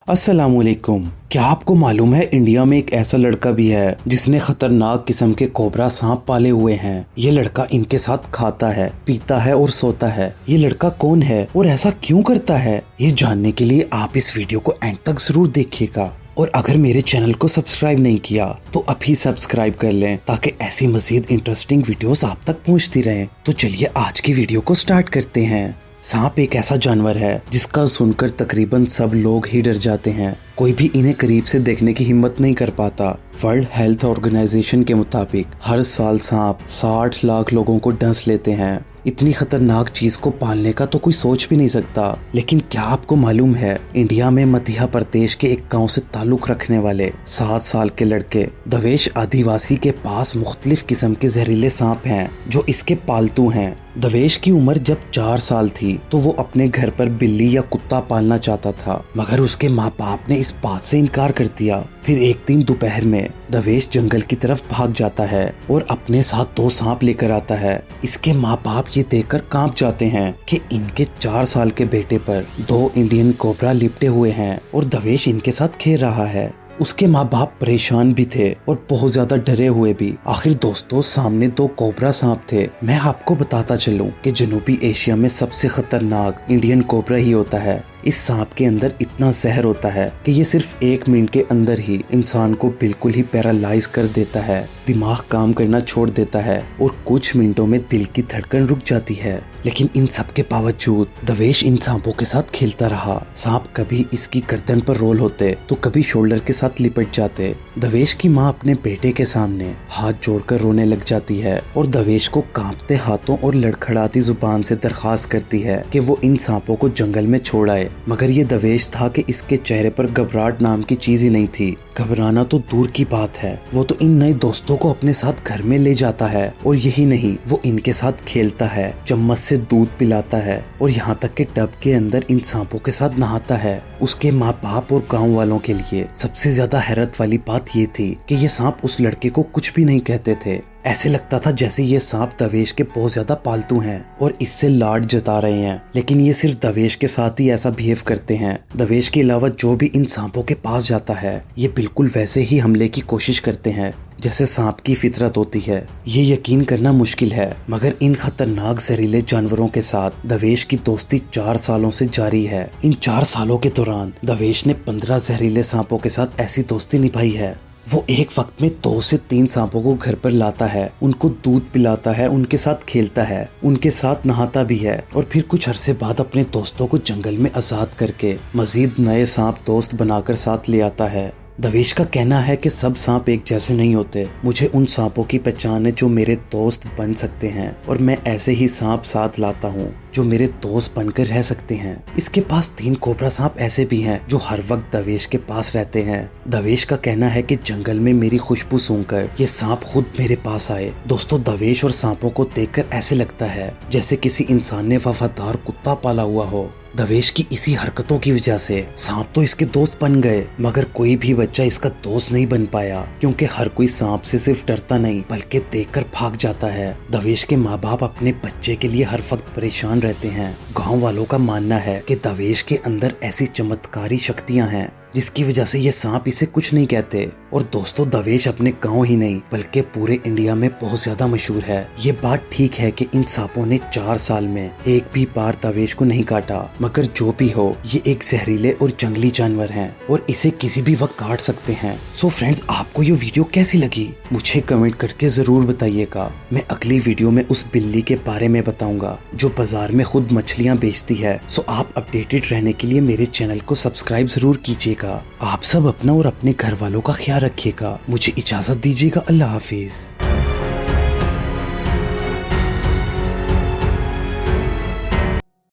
अस्सलामुअलैकुम। क्या आपको मालूम है इंडिया में एक ऐसा लड़का भी है जिसने खतरनाक किस्म के कोबरा सांप पाले हुए हैं। ये लड़का इनके साथ खाता है, पीता है और सोता है। ये लड़का कौन है और ऐसा क्यों करता है, ये जानने के लिए आप इस वीडियो को एंड तक जरूर देखिएगा। और अगर मेरे चैनल को सब्सक्राइब नहीं किया तो अभी सब्सक्राइब कर लें ताकि ऐसी मजीद इंटरेस्टिंग वीडियोस आप तक पहुंचती रहें। तो चलिए आज की वीडियो को स्टार्ट करते हैं। सांप एक ऐसा जानवर है जिसका सुनकर तकरीबन सब लोग ही डर जाते हैं। कोई भी इन्हें करीब से देखने की हिम्मत नहीं कर पाता। वर्ल्ड हेल्थ ऑर्गेनाइजेशन के मुताबिक हर साल सांप 60 लाख लोगों को डंस लेते हैं। इतनी खतरनाक चीज को पालने का तो कोई सोच भी नहीं सकता। लेकिन क्या आपको मालूम है, इंडिया में मध्य प्रदेश के एक गांव से ताल्लुक रखने वाले 7 साल के लड़के दवेश आदिवासी के पास मुख्तलिफ किस्म के जहरीले सांप हैं जो इसके पालतू हैं। दवेश की उम्र जब 4 साल थी तो वो अपने घर पर बिल्ली या कुत्ता पालना चाहता था, मगर उसके माँ बाप ने इस बात से इनकार कर दिया। फिर एक दिन दोपहर में दवेश जंगल की तरफ भाग जाता है और अपने साथ 2 सांप लेकर आता है। इसके माँ बाप ये देखकर कांप जाते हैं कि इनके 4 साल के बेटे पर 2 इंडियन कोबरा लिपटे हुए हैं और दवेश इनके साथ खेल रहा है। उसके माँ बाप परेशान भी थे और बहुत ज्यादा डरे हुए भी। आखिर दोस्तों, सामने 2 कोबरा सांप थे। मैं आपको बताता चलूं कि जनूबी एशिया में सबसे खतरनाक इंडियन कोबरा ही होता है। इस सांप के अंदर इतना जहर होता है कि ये सिर्फ 1 मिनट के अंदर ही इंसान को बिल्कुल ही पैरालाइज कर देता है, दिमाग काम करना छोड़ देता है और कुछ मिनटों में दिल की धड़कन रुक जाती है। लेकिन इन सब के बावजूद दवेश इन सांपों के साथ खेलता रहा। सांप कभी इसकी गर्दन पर रोल होते तो कभी शोल्डर के साथ लिपट जाते। दवेश की माँ अपने बेटे के सामने हाथ जोड़कर रोने लग जाती है और दवेश को कांपते हाथों और लड़खड़ाती जुबान से दरखास्त करती है कि वो इन सांपों को जंगल में छोड़ आए। मगर ये दवेश था कि इसके चेहरे पर घबराहट नाम की चीज ही नहीं थी। घबराना तो दूर की बात है, वो तो इन नए दोस्तों को अपने साथ घर में ले जाता है और यही नहीं, वो इनके साथ खेलता है, चम्मच से दूध पिलाता है और यहाँ तक कि टब के अंदर इन सांपों के साथ नहाता है। उसके माँ बाप और गाँव वालों के लिए सबसे ज्यादा हैरत वाली बात ये थी कि ये सांप उस लड़के को कुछ भी नहीं कहते थे। ऐसे लगता था जैसे ये सांप दवेश के बहुत ज्यादा पालतू हैं और इससे लाड जता रहे हैं। लेकिन ये सिर्फ दवेश के साथ ही ऐसा बिहेव करते हैं। दवेश के अलावा जो भी इन सांपों के पास जाता है ये बिल्कुल वैसे ही हमले की कोशिश करते हैं जैसे सांप की फितरत होती है। ये यकीन करना मुश्किल है, मगर इन खतरनाक जहरीले जानवरों के साथ दवेश की दोस्ती 4 सालों से जारी है। इन 4 सालों के दौरान दवेश ने 15 जहरीले सांपों के साथ ऐसी दोस्ती निभाई है। वो एक वक्त में 2 से 3 सांपों को घर पर लाता है, उनको दूध पिलाता है, उनके साथ खेलता है, उनके साथ नहाता भी है और फिर कुछ अरसे बाद अपने दोस्तों को जंगल में आजाद करके मजीद नए सांप दोस्त बनाकर साथ ले आता है। दवेश का कहना है कि सब सांप एक जैसे नहीं होते। मुझे उन सांपों की पहचान है जो मेरे दोस्त बन सकते हैं और मैं ऐसे ही सांप साथ लाता हूँ जो मेरे दोस्त बनकर रह सकते हैं। इसके पास 3 कोबरा सांप ऐसे भी हैं जो हर वक्त दवेश के पास रहते हैं। दवेश का कहना है कि जंगल में मेरी खुशबू सूंघकर ये सांप खुद मेरे पास आए। दोस्तों, दवेश और सांपों को देखकर ऐसे लगता है जैसे किसी इंसान ने वफादार कुत्ता पाला हुआ हो। दवेश की इसी हरकतों की वजह से सांप तो इसके दोस्त बन गए, मगर कोई भी बच्चा इसका दोस्त नहीं बन पाया, क्योंकि हर कोई सांप से सिर्फ डरता नहीं बल्कि देखकर भाग जाता है। दवेश के माँ बाप अपने बच्चे के लिए हर वक्त परेशान रहते हैं। गांव वालों का मानना है कि दवेश के अंदर ऐसी चमत्कारी शक्तियां हैं जिसकी वजह से ये सांप इसे कुछ नहीं कहते। और दोस्तों, दवेश अपने गांव ही नहीं बल्कि पूरे इंडिया में बहुत ज्यादा मशहूर है। ये बात ठीक है कि इन सांपों ने 4 साल में एक भी बार दवेश को नहीं काटा, मगर जो भी हो, ये एक जहरीले और जंगली जानवर हैं और इसे किसी भी वक्त काट सकते हैं। सो फ्रेंड्स, आपको ये वीडियो कैसी लगी मुझे कमेंट करके जरूर बताइएगा। मैं अगली वीडियो में उस बिल्ली के बारे में बताऊंगा जो बाजार में खुद मछलियाँ बेचती है। सो आप अपडेटेड रहने के लिए मेरे चैनल को सब्सक्राइब जरूर कीजिएगा। आप सब अपना और अपने घर वालों का ख्याल रखिएगा। मुझे इजाजत दीजिएगा। अल्लाह हाफिज।